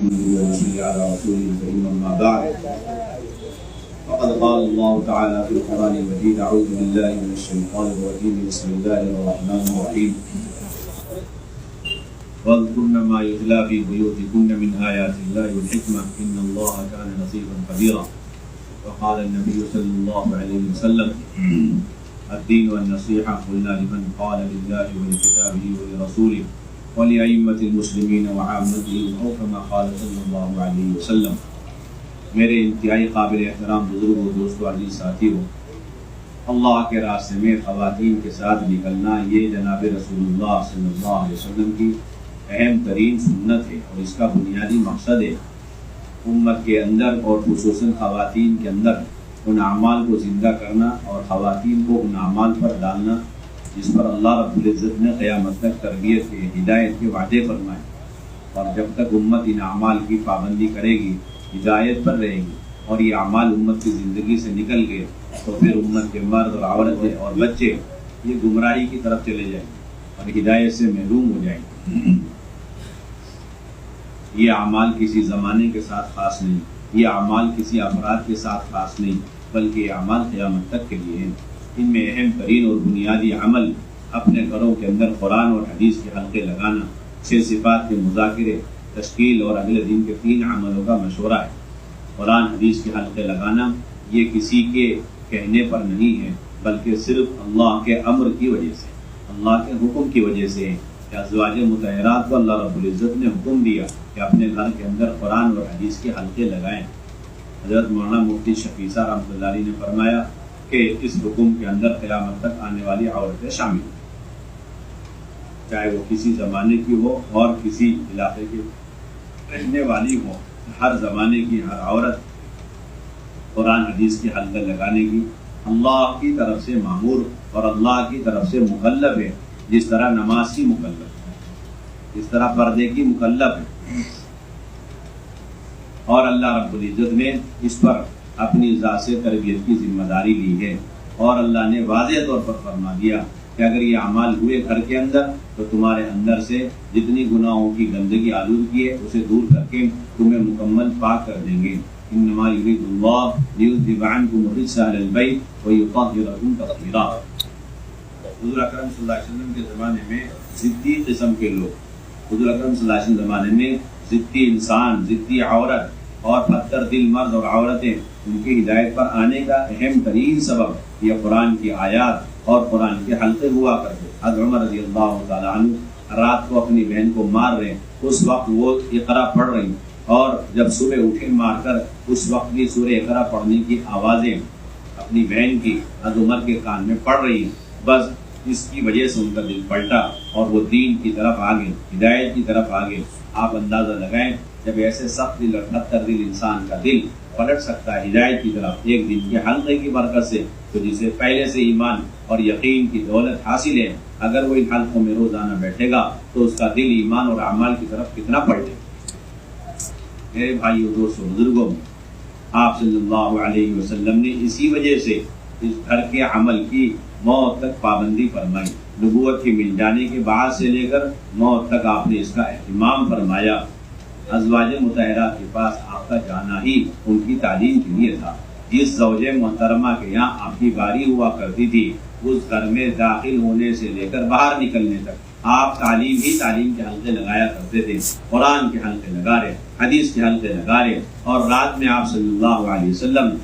نحمده ونصلي على رسوله الكريم أما بعد فقد قال الله تعالى في القرآن المجيد أعوذ بالله من الشيطان الرجيم بسم الله الرحمن الرحيم واذكرن ما يتلى في بيوتكن من آيات الله والحكمة إن الله كان لطيفا خبيرا وقال النبي صلى الله عليه وسلم الدين والنصيحة قلنا لمن قال لله ولكتابه ولرسوله ولأئمة المسلمين وعامتهم أو كما قال صلی اللہ علیہ وسلم۔ میرے انتہائی قابل احترام بزرگوں، دوستوں، عزیز ساتھیوں، اللہ کے راستے میں خواتین کے ساتھ نکلنا یہ جناب رسول اللہ صلی اللہ علیہ وسلم کی اہم ترین سنت ہے اور اس کا بنیادی مقصد ہے امت کے اندر اور خصوصاً خواتین کے اندر ان اعمال کو زندہ کرنا اور خواتین کو ان اعمال پر ڈالنا جس پر اللہ رب العزت نے قیامت تک تربیت کے ہدایت کے وعدے فرمائے، اور جب تک امت ان اعمال کی پابندی کرے گی، ہدایت پر رہے گی اور یہ اعمال امت کی زندگی سے نکل گئے تو پھر امت کے مرد اور عورتیں اور بچے یہ گمراہی کی طرف چلے جائیں گے اور ہدایت سے محروم ہو جائیں گے۔ یہ اعمال کسی زمانے کے ساتھ خاص نہیں، یہ اعمال کسی افراد کے ساتھ خاص نہیں، بلکہ یہ اعمال قیامت تک کے لیے ہیں۔ ان میں اہم ترین اور بنیادی عمل اپنے گھروں کے اندر قرآن اور حدیث کے حلقے لگانا، 6 صفات کے مذاکرے، تشکیل اور اگلے دن کے 3 عملوں کا مشورہ ہے۔ قرآن حدیث کے حلقے لگانا یہ کسی کے کہنے پر نہیں ہے، بلکہ صرف اللہ کے امر کی وجہ سے، اللہ کے حکم کی وجہ سے ہے کہ ازواج مطہرات کو اللہ رب العزت نے حکم دیا کہ اپنے گھر کے اندر قرآن اور حدیث کے حلقے لگائیں۔ حضرت مولانا مفتی شفیع صاحب رحمۃ اللہ علیہ نے فرمایا کہ اس حکم کے اندر قیامت تک آنے والی عورتیں شامل ہیں، چاہے وہ کسی زمانے کی ہو اور کسی علاقے کی رہنے والی ہو، ہر زمانے کی ہر عورت قرآن حدیث کے حلقے لگانے کی اللہ کی طرف سے مامور اور اللہ کی طرف سے مکلف ہے، جس طرح نماز کی مکلف ہے، جس طرح پردے کی مکلف ہے۔ اور اللہ رب العزت نے اس پر اپنی ذات سے تربیت کی ذمہ داری لی ہے، اور اللہ نے واضح طور پر فرما دیا کہ اگر یہ اعمال ہوئے گھر کے اندر تو تمہارے اندر سے جتنی گناہوں کی گندگی آلودگی ہے اسے دور کر کے تمہیں مکمل پاک کر دیں گے۔ انما یرید اللہ لیذھب عنکم الرجس اہل البیت ویطہرکم تطہیرا۔ حضور اکرم صلی اللہ علیہ وسلم کے زمانے میں ضدی قسم کے لوگ، حضور اکرم صلی اللہ علیہ وسلم زمانے میں ضدی انسان، ضدی عورت اور پتھر دل مرد اور عورتیں، ان کی ہدایت پر آنے کا اہم ترین سبب یہ قرآن کی آیات اور قرآن کے حلقے ہوا کرتے۔ حضرت عمر رضی اللہ تعالیٰ عنہ رات کو اپنی بہن کو مار رہے، اس وقت وہ اقرا پڑھ رہی، اور جب صبح اٹھے مار کر اس وقت بھی سورہ اقرا پڑھنے کی آوازیں اپنی بہن کی حضرت عمر کے کان میں پڑھ رہی ہیں، بس اس کی وجہ سے ان کا دل پلٹا اور وہ دین کی طرف آگے، ہدایت کی طرف آگے۔ آپ اندازہ لگائیں جب ایسے سخت دل اور پتھر دل انسان کا دل پلٹ سکتا ہے ہدایت کی طرف ایک دن کے حلقے کی برکت سے، تو جسے پہلے سے ایمان اور یقین کی دولت حاصل ہے، اگر وہ ان حلقوں میں روزانہ بیٹھے گا تو اس کا دل ایمان اور اعمال کی طرف کتنا پلٹے۔ میرے بھائیو، دوستو، بزرگوں، آپ صلی اللہ علیہ وسلم نے اسی وجہ سے اس گھر کے عمل کی موت تک پابندی فرمائی۔ نبوت کے مل جانے کے بعد سے لے کر موت تک آپ نے اس کا اہتمام فرمایا۔ ازواج مطہرات کے پاس آپ کا جانا ہی ان کی تعلیم کے لیے تھا۔ جس زوجہ محترمہ کے یہاں آپ کی باری ہوا کرتی تھی، اس گھر میں داخل ہونے سے لے کر باہر نکلنے تک آپ تعلیم کے حلقے لگایا کرتے تھے، قرآن کے حلقے لگا رہے، حدیث کے حلقے لگا رہے، اور رات میں آپ صلی اللہ علیہ وسلم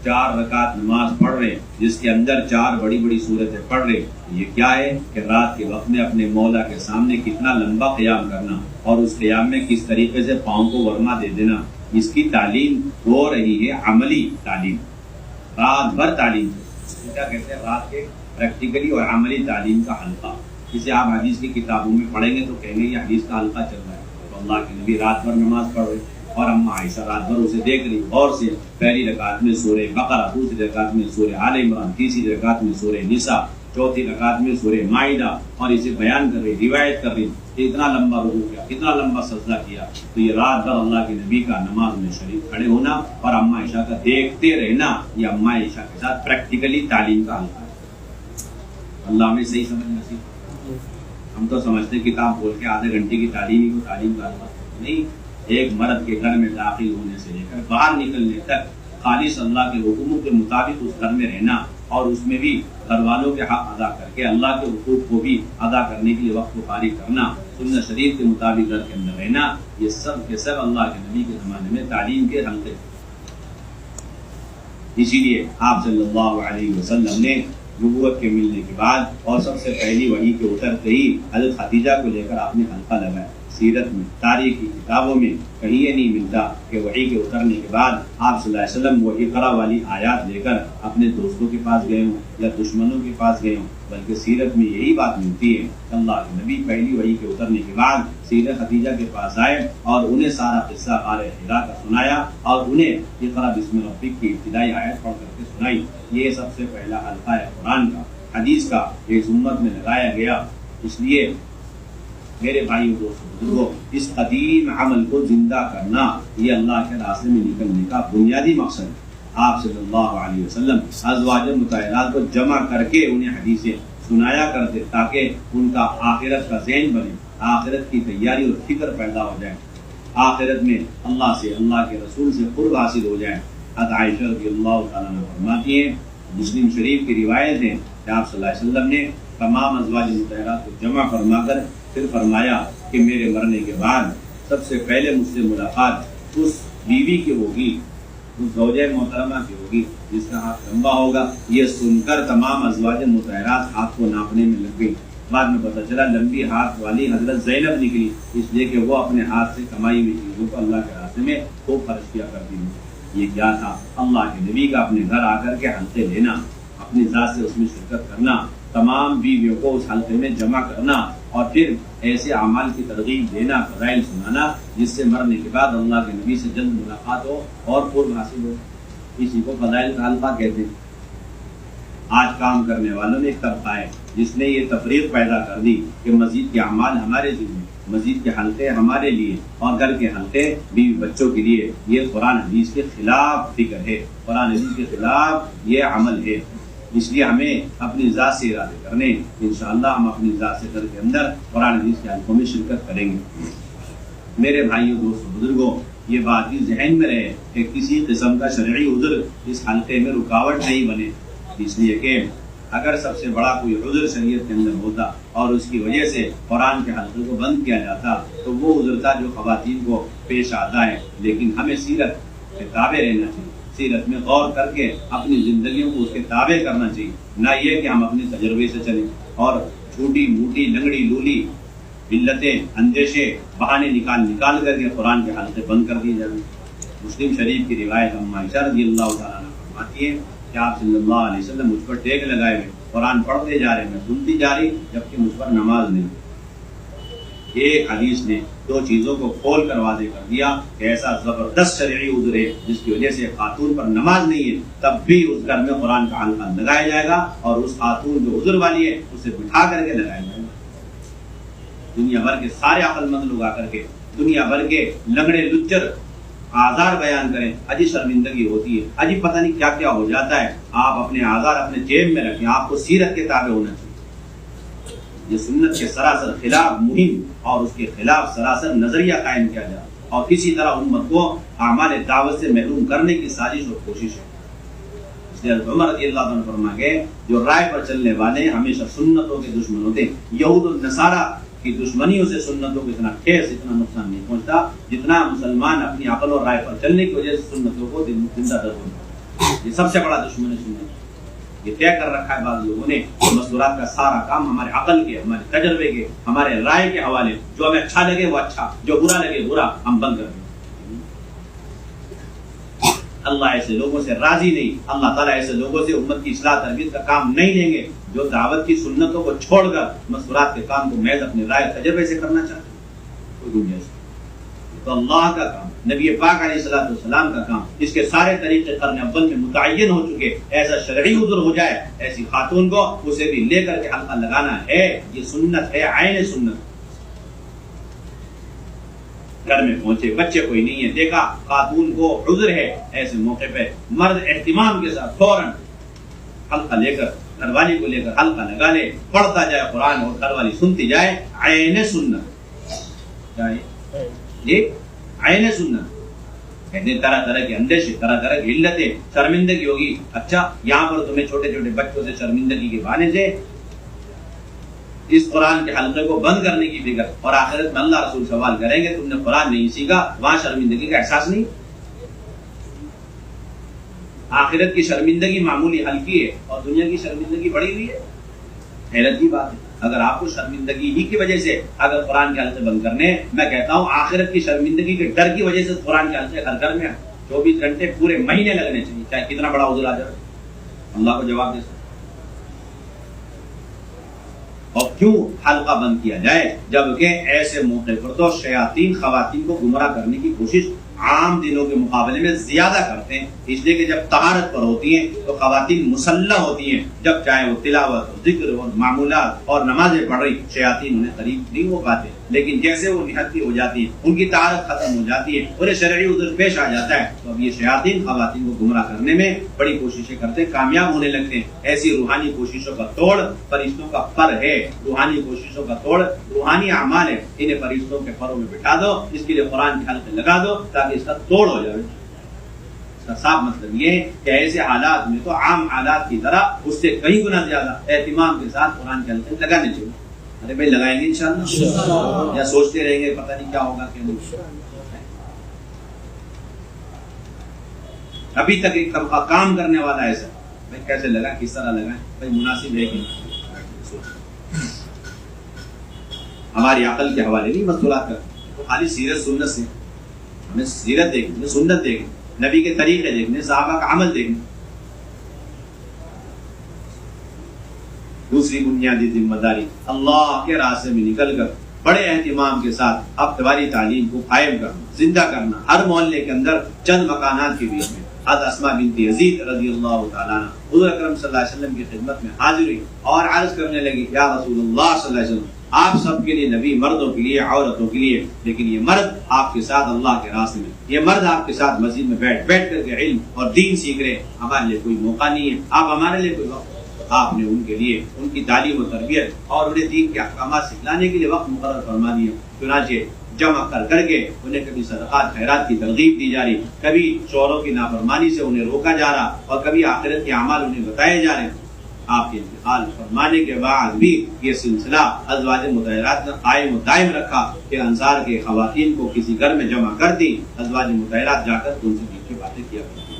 4 رکعت نماز پڑھ رہے جس کے اندر 4 بڑی بڑی صورتیں پڑھ رہے۔ یہ کیا ہے کہ رات کے وقت میں اپنے مولا کے سامنے کتنا لمبا قیام کرنا اور اس قیام میں کس طریقے سے پاؤں کو ورما دے دینا، اس کی تعلیم ہو رہی ہے، عملی تعلیم، رات بھر تعلیم، کیا کہتے ہیں رات کے پریکٹیکلی اور عملی تعلیم کا حلقہ۔ جسے آپ حدیث کی کتابوں میں پڑھیں گے تو کہیں گے یہ حدیث کا حلقہ چل رہا ہے، تو اللہ کے نبی رات بھر نماز پڑھ رہے اور اماں عائشہ رات بھر اسے دیکھ رہی غور سے، پہلی رکعت میں سورہ بقرہ، دوسری رکعت میں سورہ آل عمران، تیسری رکعت میں سورہ نساء، چوتھی رکعت میں سورہ مائدہ، اور اسے بیان کر رہی، روایت کر رہی کہ اتنا لمبا رکوع کیا، کتنا لمبا سجدہ کیا۔ تو یہ رات بھر اللہ کے نبی کا نماز میں شریک کھڑے ہونا اور اماں عائشہ کا دیکھتے رہنا، یہ اماں عائشہ کے ساتھ پریکٹیکلی تعلیم کا حلقہ ہے۔ اللہ ہمیں صحیح سمجھ نصیب۔ ہم تو سمجھتے کتاب بول کے آدھے گھنٹے کی تعلیم کو تعلیم کا حلقہ نہیں، ایک مرد کے گھر میں داخل ہونے سے لے کر باہر نکلنے تک خالص اللہ کے حکموں کے مطابق اس گھر میں رہنا، اور اس میں بھی گھر والوں کے حق ادا کر کے اللہ کے حقوق کو بھی ادا کرنے کے لیے وقت کو فارغ کرنا، سنت شریف کے مطابق گھر کے اندر رہنا، یہ سب کے سب اللہ کے نبی کے زمانے میں تعلیم کے حلقے۔ اسی لیے آپ صلی اللہ علیہ وسلم نے نبوت کے ملنے کے بعد اور سب سے پہلی وحی کے اترتے ہی حضرت خدیجہ کو لے کر آپ نے حلقہ لگایا۔ سیرت میں، تاریخ کی کتابوں میں کہیں یہ نہیں ملتا کہ وحی کے اترنے کے بعد آپ صلی اللہ علیہ وسلم وہ اقرا والی آیات لے کر اپنے دوستوں کے پاس گئے ہوں یا دشمنوں کے پاس گئے ہوں، بلکہ سیرت میں یہی بات ملتی ہے کہ اللہ کے نبی پہلی وحی کے اترنے کے بعد سیدہ خدیجہ کے پاس آئے اور انہیں سارا قصہ غار حرا کا سنایا اور انہیں اقرا بسم ربک کی ابتدائی آیت پڑھ کر کے سنائی۔ یہ سب سے پہلا حلقہ ہے قرآن کا، حدیث کا، اس امت میں لگایا گیا۔ اس لیے میرے بھائیوں دوستوں بزرگوں، اس قدیم عمل کو زندہ کرنا یہ اللہ کے راستے میں نکلنے کا بنیادی مقصد ہے۔ آپ صلی اللہ علیہ وسلم ازواج مطہرات کو جمع کر کے انہیں حدیثیں سنایا کرتے تاکہ ان کا آخرت کا ذہن بنے، آخرت کی تیاری اور فکر پیدا ہو جائے، آخرت میں اللہ سے، اللہ کے رسول سے قرب حاصل ہو جائے۔ حضرت عائشہ رضی اللہ تعالیٰ عنہ فرماتی ہیں، مسلم شریف کی روایت ہے کہ آپ صلی اللہ علیہ وسلم نے تمام ازواج مطہرات کو جمع فرما کر پھر فرمایا کہ میرے مرنے کے بعد سب سے پہلے مجھ سے ملاقات اس بیوی کی ہوگی، اس زوجہ محترمہ کی ہوگی جس کا ہاتھ لمبا ہوگا۔ یہ سن کر تمام ازواج مطہرات ہاتھ کو ناپنے میں لگ گئی۔ بعد میں پتہ چلا لمبی ہاتھ والی حضرت زینب نکلی، اس لیے کہ وہ اپنے ہاتھ سے کمائی ہوئی چیزوں کو اللہ کے راستے میں خوب خرچ کیا کرتی تھی۔ یہ کیا تھا؟ اللہ کے نبی کا اپنے گھر آ کر کے حلقے لینا، اپنی ذات سے اس میں شرکت کرنا، تمام بیویوں کو اس حلقے میں جمع کرنا اور پھر ایسے اعمال کی ترغیب دینا، فضائل سنانا جس سے مرنے کے بعد اللہ کے نبی سے جلد ملاقات ہو اور قرب حاصل ہو۔ اسی کو فضائل کا حلقہ کہتے ہیں۔ آج کام کرنے والوں میں ایک طبقہ ہے جس نے یہ تفریق پیدا کر دی کہ مزید کے اعمال ہمارے ذمہ، مزید کے حلقے ہمارے لیے اور گھر کے حلقے بیوی بچوں کے لیے۔ یہ قرآن حدیث کے خلاف فکر ہے، قرآن حدیث کے خلاف یہ عمل ہے۔ اس لیے ہمیں اپنی ذات سے ارادے کرنے، انشاءاللہ ہم اپنی ذات سے گھر کے اندر قرآن حدیث کے حلقوں میں شرکت کریں گے۔ میرے بھائیوں دوستوں بزرگوں، یہ بات بھی ذہن میں رہے کہ کسی قسم کا شرعی عذر اس حلقے میں رکاوٹ نہیں بنے، اس لیے کہ اگر سب سے بڑا کوئی عذر شریعت کے اندر ہوتا اور اس کی وجہ سے قرآن کے حلقے کو بند کیا جاتا تو وہ عذر تھا جو خواتین کو پیش آتا ہے۔ لیکن ہمیں سیرت کے تابع رہنا چاہیے، سیرت میں غور کر کے اپنی زندگیوں کو اس کے تابع کرنا چاہیے، نہ یہ کہ ہم اپنے تجربے سے چلیں اور چھوٹی موٹی لنگڑی لولی علتیں، اندیشے، بہانے نکال کر کے قرآن کے حلقے بند کر دیے جائیں۔ مسلم شریف کی روایت اما عائشہ رضی اللہ تعالیٰ عنہ فرماتی ہے کہ آپ صلی اللہ علیہ وسلم مجھ پر ٹیک لگائے ہوئے قرآن پڑھتے جا رہے ہیں، میں سنتی جا رہی جبکہ مجھ پر نماز نہیں۔ ایک حدیث نے دو چیزوں کو کھول کر واضح کر دیا کہ ایسا زبردست شرعی عذر ہے جس کی وجہ سے خاتون پر نماز نہیں ہے، تب بھی اس گھر میں قرآن کا حلقہ لگایا جائے گا اور اس خاتون جو عذر والی ہے اسے بٹھا کر کے لگایا جائے گا۔ دنیا بھر کے سارے عقل مند لوگ آ کر کے دنیا بھر کے لنگڑے لچر آزار بیان کریں، اجی شرمندگی ہوتی ہے، اجی پتہ نہیں کیا کیا ہو جاتا ہے۔ آپ اپنے آزار اپنے جیب میں رکھیں، آپ کو سیرت کے تابع ہونا چاہیے۔ یہ سنت کے سراسر خلاف مہم اور اس کے خلاف سراسر نظریہ قائم کیا جائے اور کسی طرح امت کو اعمال دعوت سے محروم کرنے کی سازش اور کوشش ہے۔ اس لیے عمر رضی اللہ عنہ فرما گئے جو رائے پر چلنے والے ہمیشہ سنتوں کے دشمن ہوتے ہیں۔ یہود و نصارہ کی دشمنیوں سے سنتوں کو اتنا ٹھیس، اتنا نقصان نہیں پہنچتا جتنا مسلمان اپنی عقل اور رائے پر چلنے کی وجہ سے سنتوں کو زندہ در ہوتا ہے۔ یہ سب سے بڑا دشمن ہے سنت۔ یہ طے کر رکھا ہے بعض لوگوں نے مستورات کا سارا کام ہمارے عقل کے، ہمارے تجربے کے، ہمارے رائے کے حوالے، جو ہمیں اچھا لگے وہ اچھا، جو برا لگے برا، ہم بند کر دیں۔ اللہ ایسے لوگوں سے راضی نہیں، اللہ تعالیٰ ایسے لوگوں سے امت کی اصلاح تربیت کا کام نہیں لیں گے جو دعوت کی سنتوں کو چھوڑ کر مستورات کے کام کو محض اپنے رائے تجربے سے کرنا چاہتے ہیں۔ کوئی دنیا سے تو اللہ کا کام، نبی پاک علیہ الصلوۃ والسلام کا کام، اس کے سارے طریقے قرن اول میں متعین ہو چکے۔ ایسا شرعی عذر ہو جائے ایسی خاتون کو اسے بھی لے کر کے حلقہ لگانا ہے، یہ سنت ہے، عین سنت۔ گھر میں پہنچے، بچے کوئی نہیں ہے، دیکھا خاتون کو عذر ہے، ایسے موقع پہ مرد اہتمام کے ساتھ فوراً حلقہ لے کر، گھر والی کو لے کر حلقہ لگا لے، پڑھتا جائے قرآن اور گھر والی سنتی جائے، عین سنت۔ یہ عین سنت. کہتے ہیں طرح طرح کے اندیشے، طرح طرح کی علتیں، شرمندگی ہوگی. اچھا یہاں پر تمہیں چھوٹے چھوٹے بچوں سے شرمندگی کے بہانے سے اس قرآن کے حلقے کو بند کرنے کی فکر، اور آخرت میں اللہ رسول سوال کریں گے تم نے قرآن نہیں سیکھا، وہاں شرمندگی کا احساس نہیں. آخرت کی شرمندگی معمولی ہلکی ہے اور دنیا کی شرمندگی بڑی ہوئی ہے. حیرت کی بات ہے. اگر آپ کو شرمندگی ہی کی وجہ سے اگر قرآن کے حلقے بند کرنے، میں کہتا ہوں آخرت کی شرمندگی کے ڈر کی وجہ سے قرآن کے حلقے ہر گھر میں 24 گھنٹے پورے مہینے لگنے چاہیے، چاہے کتنا بڑا عذر آ جائے اللہ کو جواب دے سکتے. اور کیوں حلقہ بند کیا جائے؟ جبکہ ایسے موقع پر تو شیاطین خواتین کو گمراہ کرنے کی کوشش عام دنوں کے مقابلے میں زیادہ کرتے ہیں، اس لیے کہ جب طہارت پر ہوتی ہیں تو خواتین مسلح ہوتی ہیں. جب چاہے وہ تلاوت اور ذکر اور معمولات اور نمازیں پڑھ رہی، شیاطین انہیں قریب نہیں ہو پاتے. لیکن جیسے وہ نہتی ہو جاتی ہیں، ان کی طہارت ختم ہو جاتی ہے، انہیں شرعی عذر پیش آ جاتا ہے، تو اب یہ شیاطین خواتین کو گمراہ کرنے میں بڑی کوششیں کرتے ہیں، کامیاب ہونے لگتے ہیں. ایسی روحانی کوششوں کا توڑ فرشتوں کا پر ہے. روحانی کوششوں کا توڑ روحانی اعمال ہے. انہیں فرشتوں کے پروں میں بٹھا دو، اس کے لیے قرآن کے حلقے لگا دو تاکہ اس کا توڑ ہو جائے. اس کا صاف مطلب یہ ہے کہ ایسے حالات میں تو عام حالات کی طرح اس سے کئی گنا زیادہ اہتمام کے ساتھ قرآن کے حلقے لگانے چاہیے. ارے بھائی لگائیں گے انشاءاللہ، یا سوچتے رہیں گے پتہ نہیں کیا ہوگا کہ نہیں. ابھی تک ایک طبقہ کام کرنے والا ایسا بھائی کیسے لگائیں، کس طرح لگائیں، بھائی مناسب ہے کہ ہماری عقل کے حوالے نہیں مستورات کرتے. خالی سیرت سنت سے ہمیں سیرت دیکھنے، سنت دیکھنے، نبی کے طریقے دیکھنے، صحابہ کا عمل دیکھنے. دوسری بنیادی ذمہ داری اللہ کے راستے میں نکل کر بڑے اہتمام کے ساتھ ابتدائی تعلیم کو قائم کرنا، زندہ کرنا. ہر محلے کے اندر چند مکانات کے بیچ میں حضرت اسماء بنت یزید رضی اللہ تعالیٰ عنہ حضور اکرم صلی اللہ علیہ وسلم کی خدمت میں حاضر ہوئی اور عرض کرنے لگی یا رسول اللہ صلی اللہ علیہ وسلم، آپ سب کے لیے نبی، مردوں کے لیے، عورتوں کے لیے، لیکن یہ مرد آپ کے ساتھ اللہ کے راستے میں، یہ مرد آپ کے ساتھ مسجد میں بیٹھ کر کے علم اور دین سیکھ رہے، ہمارے لیے کوئی موقع نہیں ہے، آپ ہمارے لیے کوئی وقت. آپ نے ان کے لیے ان کی تعلیم و تربیت اور انہیں دین کے احکامات سکھلانے کے لیے وقت مقرر فرما دیا. چنانچہ جمع کر کے انہیں کبھی صدقات خیرات کی ترغیب دی جا رہی، کبھی شوہروں کی نافرمانی سے انہیں روکا جا رہا، اور کبھی آخرت کے اعمال انہیں بتائے جا رہے. آپ کے انتقال فرمانے کے بعد بھی یہ سلسلہ ازواج مطہرات نے قائم و دائم رکھا کہ انصار کے خواتین کو کسی گھر میں جمع کر دی، ازواج مطہرات جا کر ان سے نیچے باتیں کیا کرتی.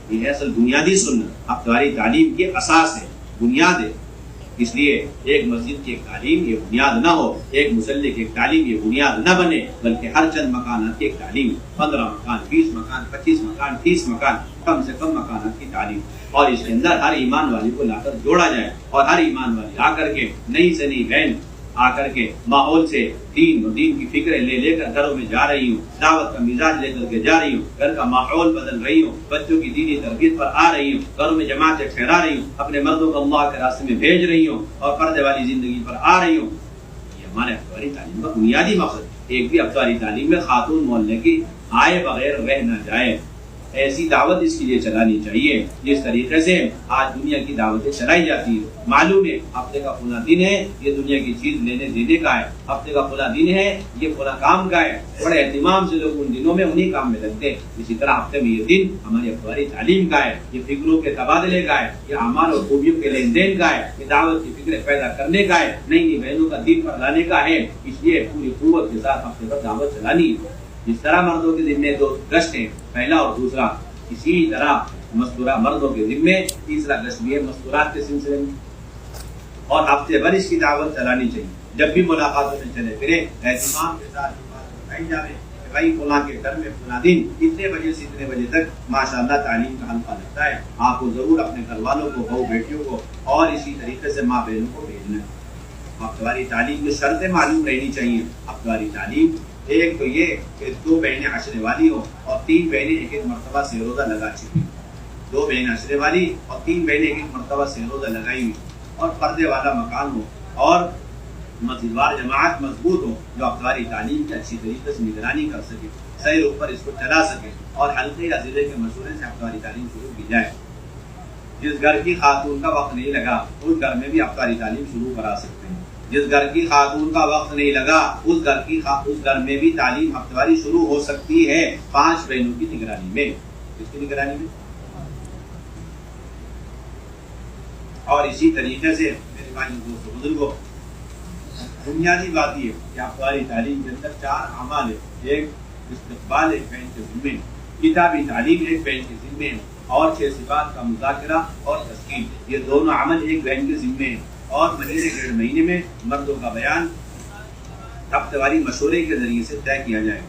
یہ ہے اصل بنیادی سنت، ابتدائی تعلیم کی اساس ہے، بنیاد ہے. اس لیے ایک مسجد کی ایک تعلیم یہ بنیاد نہ ہو، ایک مصلی کی ایک تعلیم یہ بنیاد نہ بنے، بلکہ ہر چند مکانات کی ایک تعلیم، 15 مکان، 20 مکان، 25 مکان، 30 مکان، کم سے کم مکانات کی تعلیم، اور اس کے اندر ہر ایمان والی کو لا کر جوڑا جائے، اور ہر ایمان والی آ کر کے نئی سے نئی بہن آ کر کے ماحول سے دین اور دین کی فکریں لے کر گھروں میں جا رہی ہوں، دعوت کا مزاج لے کر کے جا رہی ہوں، گھر کا ماحول بدل رہی ہوں، بچوں کی دینی تربیت پر آ رہی ہوں، گھروں میں جماعتیں ٹھہرا رہی ہوں، اپنے مردوں کو اللہ کے راستے میں بھیج رہی ہوں، اور پردے والی زندگی پر آ رہی ہوں. یہ ہمارے ابتدائی تعلیم کا بنیادی مقصد. ایک بھی ابتدائی تعلیم میں خاتون محلے کی آئے بغیر رہ نہ جائے. ایسی دعوت اس کے لیے چلانی چاہیے جس طریقے سے آج دنیا کی دعوتیں چلائی جاتی ہیں. معلوم ہے ہفتے کا فلاں دن ہے، یہ دنیا کی چیز لینے دینے کا ہے، ہفتے کا فلاں دن ہے، یہ فلاں کام کا ہے، بڑے اہتمام سے لوگ ان دنوں میں انہی کام میں لگتے ہیں. اسی طرح ہفتے میں یہ دن ہماری ابتدائی تعلیم کا ہے، یہ فکروں کے تبادلے کا ہے، یہ اعمال اور خوبیوں کے لین دین کا ہے، یہ دعوت کی فکریں پیدا کرنے کا ہے، نئی نئی بہنوں کا دین پر لانے کا ہے. اس لیے پوری قوت کے ساتھ ہفتے پر دعوت چلانی ہے. جس طرح مردوں کے ذمے 2 گشت ہیں، پہلا اور دوسرا، اسی طرح مستورہ مردوں کے ذمے تیسرا گشت بھی ہے مستورات کے سلسلے میں، اور ہفتے بھر اس کی دعوت چلانی چاہیے. جب بھی ملاقاتوں میں چلے پھرے اہتمام کے ساتھ بات بتائی جائے کہ بھائی فلاں کے گھر میں فلاں دن اتنے بجے سے اتنے بجے تک ماشاءاللہ تعلیم کا حلقہ لگتا ہے. آپ کو ضرور اپنے گھر والوں کو، بہو بیٹیوں کو، اور اسی طریقے سے ماں بہنوں کو بھیجنا ہے. ابتدائی تعلیم کی شرطیں معلوم رہنی چاہیے. ابتدائی تعلیم ایک تو یہ کہ 2 بہنیں عشرے والی ہوں اور 3 بہنیں ایک مرتبہ سے روزہ لگا چکی. 2 بہنیں عشرے والی اور 3 بہنیں ایک مرتبہ سے روزہ لگائی ہوئی، اور پردے والا مکان ہو، اور مسجد وار جماعت مضبوط ہو جو ابتدائی تعلیم کی اچھی طریقے سے نگرانی کر سکے، صحیح رخ پر اس کو چلا سکے، اور حلقے یا ضلع کے مشورے سے ابتدائی تعلیم شروع کی جائے. جس گھر کی خاتون کا وقت نہیں لگا اس گھر میں بھی ابتدائی تعلیم شروع کرا سکتے ہیں. جس گھر کی خاتون کا وقت نہیں لگا اس گھر میں بھی تعلیم ہفتہ واری شروع ہو سکتی ہے 5 بہنوں کی نگرانی میں. کس کی نگرانی میں؟ اور اسی طریقے سے میرے بھائی دوستوں بزرگوں، بنیادی بات یہ کہ ہفتہ واری تعلیم کے اندر 4 اعمال ہے. ایک استقبال ایک بہن کے ذمے، کتابی تعلیم ایک بہن کے ذمے، اور 6 صفات کا مذاکرہ اور تسکین، یہ دونوں عمل ایک بہن کے ذمے ہیں. اور مہینے 1.5 مہینے میں مردوں کا بیان ہفتہ واری مشورے کے ذریعے سے طے کیا جائے.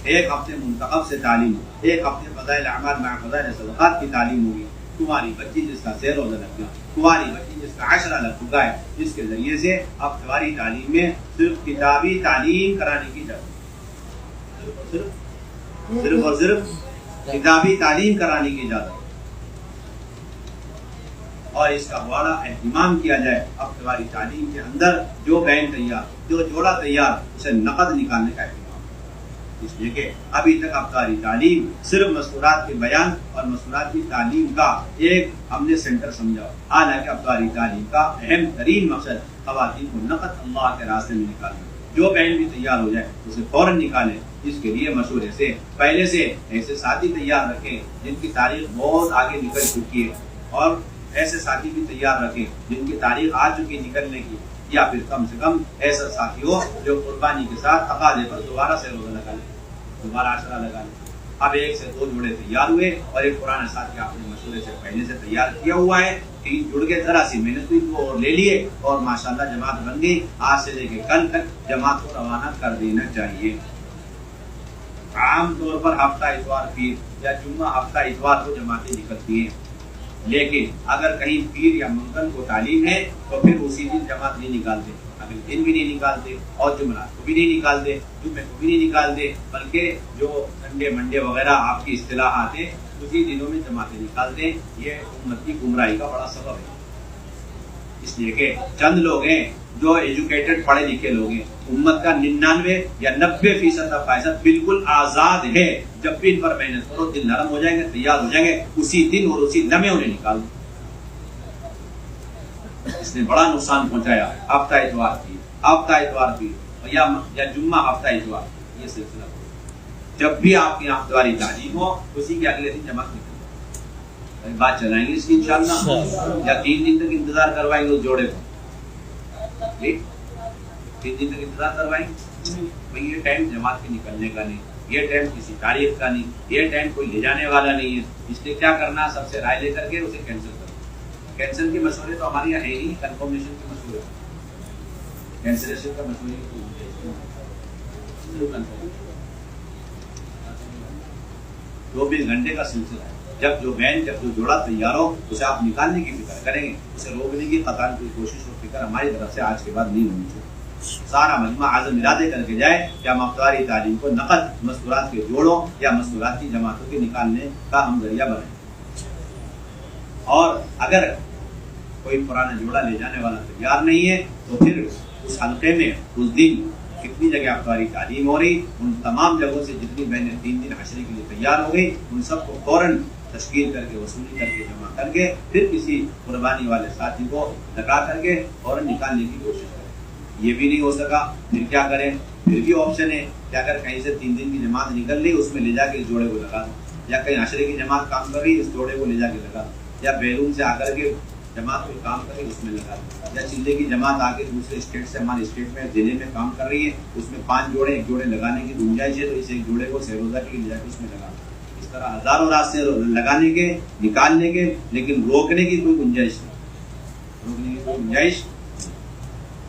ایک ہفتے منتخب سے تعلیم، ایک ہفتے فضائل اعمال مع فضائل صدقات کی تعلیم ہوگی. تمہاری بچی جس کا 6 روزہ لگ گیا، تمہاری بچی جس کا 10 لگ چکا ہے، جس کے ذریعے سے ہفتہ واری تعلیم میں صرف کتابی تعلیم کرانے کی اجازت، صرف اور صرف کتابی تعلیم کرانے کی اجازت. اور اس کا بڑا اہتمام کیا جائے. ہفتہ واری تعلیم کے اندر جو بہن تیار، جو جوڑا تیار، اسے نقد نکالنے کا اہتمام، اس لیے کہ ابھی تک ہفتہ واری تعلیم صرف مستورات کے بیان اور مستورات کی تعلیم کا ایک ہم نے سینٹر سمجھا. حالانکہ ہفتہ واری تعلیم کا اہم ترین مقصد خواتین کو نقد اللہ کے راستے میں نکالنا. جو بہن بھی تیار ہو جائے اسے فوراً نکالے. اس کے لیے مشورے سے پہلے سے ایسے ساتھی تیار رکھیں جن کی تاریخ بہت آگے نکل چکی ہے، اور ایسے ساتھی بھی تیار رکھیں جن کی تاریخ آ چکی نکلنے کی، یا پھر کم سے کم ایسا ساتھی ہو جو قربانی کے ساتھ تقاضے پر دوبارہ سے روزہ لگا لے، دوبارہ عشرہ لگا لے. اب 1 سے 2 جوڑے تیار ہوئے اور ایک پرانا ساتھی آپ نے مشورے سے پہلے سے تیار کیا ہوا ہے. 3 جڑ کے ذرا سی محنت ہوئی وہ اور لے لیے اور ماشاءاللہ جماعت بن گئی. آج سے لے کے کل تک جماعت کو روانہ کر دینا چاہیے. عام طور پر ہفتہ اتوار پیر یا جمعہ ہفتہ اتوار کو جماعتیں نکلتی ہیں، لیکن اگر کہیں پیر یا منگل کو تعلیم ہے تو پھر اسی دن جماعت نہیں نکالتے، اگلے دن بھی نہیں نکالتے، اور جمعرات کو بھی نہیں نکالتے، جمعے کو بھی نہیں نکالتے، بلکہ جو سنڈے منڈے وغیرہ آپ کی اصطلاحات ہیں اسی دنوں میں جماعتیں نکالتے ہیں. یہ امت کی گمراہی کا بڑا سبب ہے. اس لیے کہ چند لوگ ہیں جو ایجوکیٹڈ پڑھے لکھے لوگ ہیں. امت کا 99 یا 90% کا فیصد بالکل آزاد ہے. جب بھی ان پر محنت کرو دل نرم ہو جائیں گے، تیار ہو جائیں گے، اسی دن اور اسی لمحے انہیں نکال دو. اس نے بڑا نقصان پہنچایا. ہفتہ اتوار کی یا جمعہ ہفتہ اتوار، یہ سلسلہ جب بھی آپ کی ہفتہ واری تعلیم ہو اسی کے اگلے دن جماعت نکل. بات چلائیں گے اس کی انشاءاللہ، یا 3 دن تک انتظار کروائیں گے اس جوڑے کو. 3 دن تک انتظار کروائیں گے. یہ ٹائم جماعت کے نکلنے کا نہیں، یہ ٹائم کسی تاریخ کا نہیں، یہ ٹائم کوئی لے جانے والا نہیں ہے. اس لیے کیا کرنا، سب سے رائے لے کر کے اسے کینسل کرو. کینسل کے مشورے تو ہمارے یہاں ہے ہی، کنفرمیشن کے مشورے، کینسلیشن کا مشورے 24 گھنٹے کا سلسلہ ہے. جب جو جوڑا تیار ہو اسے آپ نکالنے کی فکر کریں گے، اسے روکنے کی قطعاً کوئی کوشش اور فکر ہماری طرف سے آج کے بعد نہیں ہونی چاہیے. سارا مجمع عزم ارادے کر کے جائے کہ ہم ہفتہ واری تعلیم کو نقد مستورات کے جوڑوں یا مستورات کی جماعتوں کے نکالنے کا ہم ذریعہ بنائیں. اور اگر کوئی پرانا جوڑا لے جانے والا تیار نہیں ہے تو پھر اس حلقے میں اس دن کتنی جگہ ہفتہ واری تعلیم ہو رہی، ان تمام جگہوں سے جتنی بہنیں 3 دن عشرے کے لیے تیار ہو گئی، ان سب کو فوراً تشکیل کر کے وصولی کر کے جمع کر کے پھر کسی قربانی والے ساتھی کو لگا کر کے فوراً نکالنے کی کوشش کریں. یہ بھی نہیں ہو سکا پھر کیا کریں؟ پھر بھی آپشن ہے کہ اگر کہیں سے 3 دن کی جماعت نکل رہی اس میں لے جا کے اس جوڑے کو لگا دو، یا کہیں عشرے کی جماعت کام کر رہی اس جوڑے کو لے جا کے لگا دو، یا بیرون سے آ کر کے جماعت کوئی کام کر رہی اس میں لگا دو، یا چلے کی جماعت آ کے دوسرے اسٹیٹ سے ہمارے اسٹیٹ میں ضلع میں کام کر رہی ہے اس میں 5 جوڑے 1 جوڑے لگانے کی گنجائش ہے تو اس 1 جوڑے کو سہ روزہ کے لیے لے جا کے اس میں لگا دو. اس طرح ہزاروں راستے لگانے کے، نکالنے کے، لیکن روکنے کی کوئی گنجائش نہیں، روکنے کی کوئی گنجائش.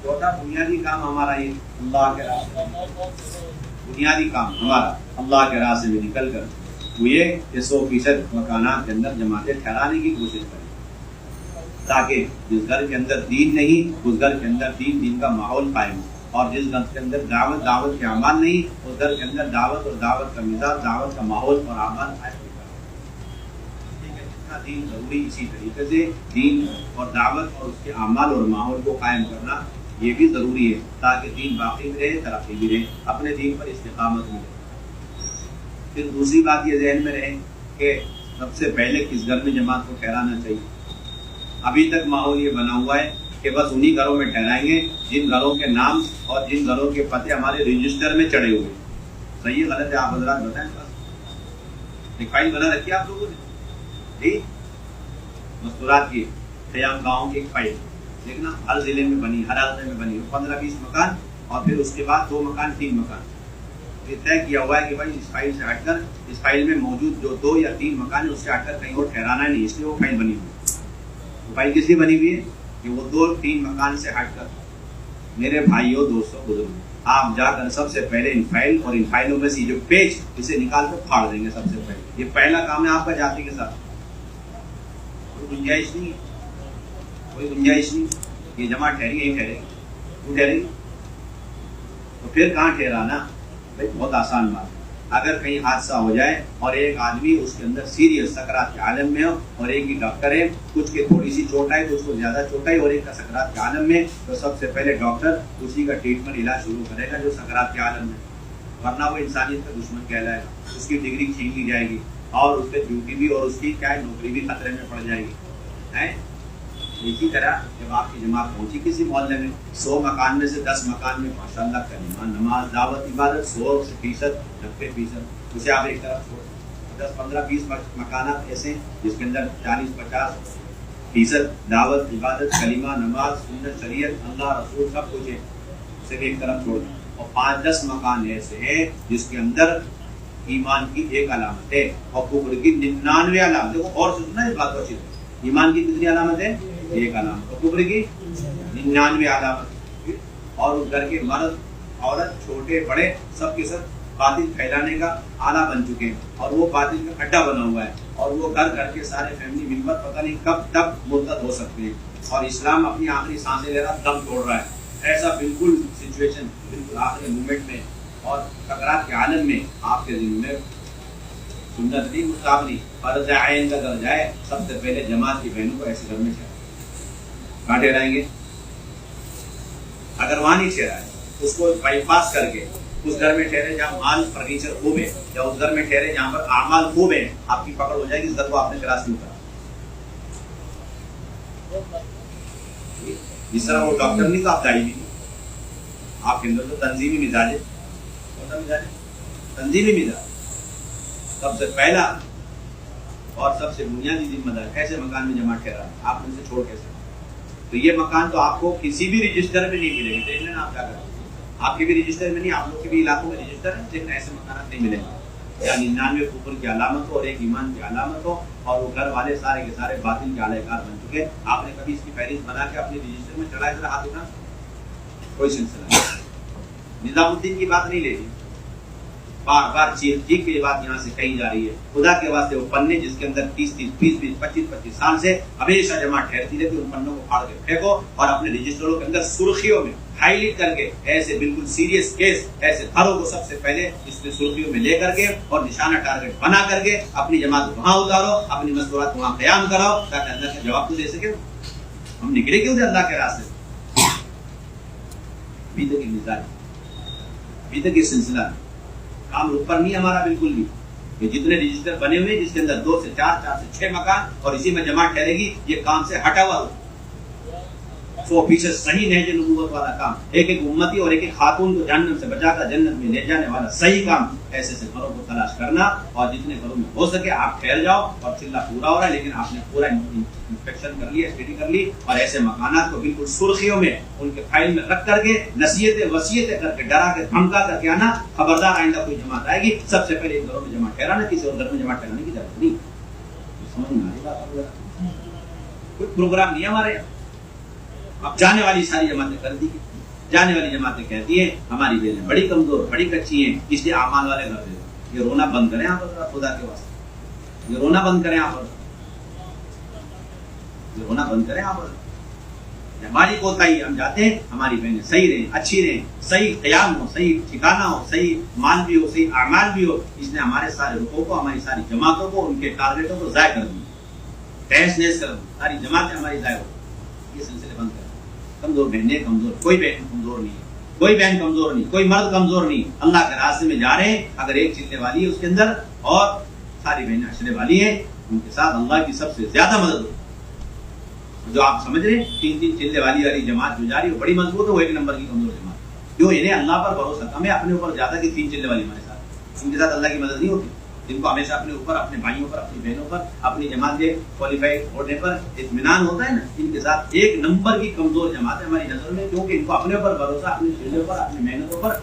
چوتھا بنیادی کام ہمارا یہ اللہ کے راستے میں، بنیادی کام ہمارا اللہ کے راستے میں نکل کر وہ یہ کہ 100% مکانات کے اندر جماعتیں ٹھہرانے کی کوشش کریں تاکہ جس گھر کے اندر دین نہیں اس گھر کے اندر دین کا ماحول قائم ہو، اور جس گھر کے اندر دعوت کے اعمال نہیں اس گھر کے اندر دعوت اور دعوت کا مزاج، دعوت کا ماحول اور اعمال قائم ہو. جتنا دین ضروری اسی طریقے سے دین اور دعوت اور اس کے اعمال اور ماحول کو قائم کرنا یہ بھی ضروری ہے تاکہ دین باقی بھی رہے، ترقی بھی رہے، اپنے دین پر استقامت ملے. پھر دوسری بات یہ ذہن میں رہے کہ سب سے پہلے کس گھر میں جماعت کو ٹھہرانا چاہیے. ابھی تک ماحول یہ بنا ہوا ہے کہ بس انہی گھروں میں ٹھہرائیں گے جن گھروں کے نام اور جن گھروں کے پتے ہمارے رجسٹر میں چڑھے ہوئے. صحیح غلط ہے آپ حضرات بتائیں. ایک فائل بنا رکھی ہے آپ لوگوں نے ٹھیک مستورات کی قیام گاؤں کی ایک فائل دیکھنا ہر ضلع میں بنی ہر علاقے میں بنی 15-20 مکان اور پھر اس کے بعد 2 مکان 3 مکان. یہ طے کیا ہوا ہے کہ بھائی اس فائل سے ہٹ کر اس فائل میں موجود جو 2 یا 3 مکان ہے اس سے ہٹ کر کہیں اور ٹھہرانا نہیں, اس لیے وہ فائل بنی ہوئی. وہ فائل کس لیے بنی ہوئی ہے کہ وہ 2-3 مکان سے ہٹ کر میرے بھائیوں دوستوں بزرگوں آپ جا کر سب سے پہلے ان فائل اور ان فائلوں میں سے جو پیج اسے نکال کر پھاڑ دیں گے. سب سے پہلے یہ پہلا کام ہے آپ کا جاتی کے ساتھ. کوئی گنجائش نہیں ہے, کوئی گنجائش نہیں. یہ جمع ٹھہری یہی ٹھہرے گی, کیوں ٹھہرے گی تو پھر کہاں ٹھہرانا بھائی بہت آسان بات ہے. اگر کہیں حادثہ ہو جائے اور ایک آدمی اس کے اندر سیریس سکرات کے عالم میں ہو اور ایک ہی ڈاکٹر ہے, کچھ کے تھوڑی سی چوٹ آئی تو اس کو زیادہ چوٹ آئی اور ایک کا سکرات کے عالم میں, تو سب سے پہلے ڈاکٹر اسی کا ٹریٹمنٹ علاج شروع کرے گا جو سکرات کے عالم میں, ورنہ وہ انسانیت کا دشمن کہلائے گا. اس کی ڈگری چھین لی جائے گی اور اس پہ ڈیوٹی بھی اور اس کی کیا ہے نوکری بھی خطرے میں پڑ جائے گی. اسی طرح جب آپ کی جماعت پہنچی کسی محلے میں 100 مکان میں سے 10 مکان میں ماشاءاللہ کلمہ نماز دعوت عبادت 100% 90% اسے آپ ایک طرف چھوڑ 10-15-20 مکانات ایسے جس کے اندر 40-50% دعوت عبادت کلمہ نماز سنت شریعت اللہ رسول سب کچھ ہے, اسے بھی ایک طرف چھوڑ دیں. اور 5-10 مکان ایسے ہیں جس کے اندر ایمان کی ایک علامت ہے اور کفر کی 99 علامت. دیکھو اور سننا یہ بات اچھی ہے. ایمان کی کتنی علامت ہے؟ ایک علامت. اور کفر کی 99 علامت. اور اس گھر کے مرد عورت چھوٹے بڑے سب کے سب باطل پھیلانے کا آلہ بن چکے ہیں اور وہ باطل کا کھڈا بنا ہوا ہے اور وہ گھر گھر کے سارے فیملی ممبر پتہ نہیں کب تک مرتد ہو سکتے ہیں اور اسلام اپنی آخری سانسیں لے رہا دم توڑ رہا ہے. ایسا بالکل سچویشن بالکل آخری مومنٹ میں اور سکرات کے عالم میں آپ کے ذمہ میں سنت نہیں مستحب نہیں فرض عین کا درجہ ہے. سب سے پہلے جماعت کی بہنوں کو ایسے گھر میں کہاں ٹھہرائیں گے؟ اگر وہاں نہیں ٹھہرائے اس کو بائی پاس کر کے اس گھر میں ٹھہرے جہاں مال فرنیچر خوب ہے یا اس گھر میں ٹھہرے جہاں پر اعمال خوب ہیں, آپ کی پکڑ ہو جائے گی اس گھر کو آپ نے کراس کیوں کرا. جس طرح وہ ڈاکٹر نہیں تو آپ دائی بھی نہیں, آپ کے اندر تو تنظیمی مزاج ہے. کون سا مزاج ہے؟ تنظیمی مزاج. سب سے پہلا اور سب سے بنیادی ذمہ دار ایسے مکان میں جمع ٹھہرا ہے, آپ ان سے چھوڑ کیسے؟ تو یہ مکان تو آپ کو کسی بھی رجسٹر میں نہیں ملے گی. دیکھ لینا آپ کیا کریں, آپ کے بھی رجسٹر میں نہیں, آپ لوگ کے بھی علاقوں میں رجسٹر ہے لیکن ایسے مکانات نہیں ملیں گے. یعنی 99 کفر کی علامت ہو اور ایک ایمان کی علامت ہو اور وہ گھر والے سارے کے سارے باطل کے اعلی کار بن چکے. آپ نے کبھی اس کی فہرست بنا کے اپنے رجسٹر میں چڑھائے ذرا ہاتھ اٹھا, کوئی سلسلہ نہیں. نظام الدین کی بات نہیں لے گی, بار بار چیخ کے یہ بات یہاں سے کہی جا رہی ہے. خدا کے واسطے وہ پنے جس کے اندر 30-25 سال سے ہمیشہ جمع ٹھہرتی رہتی ان پنوں کو پھاڑ کے پھینکو اور اپنے رجسٹروں کے اندر سرخیوں میں ہائی لائٹ کر کے ایسے بالکل سیریس کیس ایسے گھروں کو سب سے پہلے اس میں سرخیوں میں لے کر کے اور نشانہ ٹارگٹ بنا کر کے اپنی جماعت وہاں اتارو, اپنی مستورات وہاں قیام کراؤ تاکہ اللہ کا جواب تو دے سکے. ہم نکلے کیوں تھے اللہ کے راستے سے؟ ابھی تک یہ مزاج, ابھی تک یہ سلسلہ کام اوپر نہیں ہمارا بالکل نہیں. یہ جتنے رجسٹر بنے ہوئے جس کے اندر 2 سے 4 سے 6 مکان اور اسی میں جمع ٹھہرے گی, یہ کام سے ہٹا ہوا 100% صحیح نہج نبوت والا کام. ایک ایک امتی اور ایک ایک خاتون کو جہنم سے بچا کر جنت میں لے جانے والا صحیح کام. ایسے سے گھروں کو تلاش کرنا اور جتنے گھروں میں ہو سکے آپ ٹھہر جاؤ اور چلہ پورا ہو رہا ہے لیکن آپ نے پورا انسپیکشن کر لی, اسٹڈی کر لی اور ایسے مکانات کو بالکل سرخیوں میں ان کے فائل میں رکھ کر کے نصیحتیں وصیتیں کر کے ڈرا کے دھمکا کر کے آنا. خبردار آئندہ کوئی جماعت آئے گی سب سے پہلے گھروں میں جمع ٹھہرانا, کسی اور گھر میں جمع ٹھہرانے کی ضرورت نہیں. سمجھ میں آ رہی بات؟ کوئی پروگرام نہیں ہمارے یہاں. اب جانے والی ساری جماعتیں کر دی, جانے والی جماعتیں کہتی ہیں ہماری بہنیں بڑی کمزور بڑی کچی ہیں اس لیے اعمال والے گھر دے. یہ رونا بند کریں آپ خدا کے واسطے, یہ رونا بند کریں آپ, یہ رونا بند کریں آپ. ہماری کوتاہی ہم جاتے ہیں ہماری بہنیں صحیح رہیں, اچھی رہیں, صحیح قیام ہو, صحیح ٹھکانہ ہو, صحیح مال بھی ہو, صحیح اعمال بھی ہو. اس نے ہمارے سارے رکوع کو ہماری ساری جماعتوں کو ان کے ٹارگیٹوں کو ضائع کر دیا, تہس نہس کر دی. ساری جماعتیں ہماری ضائع ہو. یہ سلسلے بند کریں. کمزور بہنیں کمزور, کوئی بہن کمزور نہیں ہے, کوئی بہن کمزور نہیں, کوئی مرد کمزور نہیں. اللہ کے راستے میں جا رہے ہیں, اگر ایک چلنے والی ہے اس کے اندر اور ساری بہنیں اچھنے والی ہیں, ان کے ساتھ اللہ کی سب سے زیادہ مدد ہو. جو آپ سمجھ رہے ہیں 3 چلے والی جماعت جو جا رہی ہے بڑی مضبوط ہے، وہ 1 نمبر کی کمزور جماعت جو انہیں اللہ پر بھروسہ کم ہے، اپنے اوپر زیادہ کی 3 چلے والی ہمارے ساتھ، ان کے ساتھ اللہ کی مدد نہیں ہوتی، جن کو ہمیشہ اپنے اوپر، اپنے بھائیوں پر، اپنی بہنوں پر، اپنی جماعت کے کوالیفائڈ ہونے پر اطمینان ہوتا ہے نا، ان کے ساتھ 1 نمبر کی کمزور جماعت ہے ہماری نظر میں، کیونکہ ان کو اپنے اوپر بھروسہ، اپنی چیزوں پر، اپنی محنتوں پر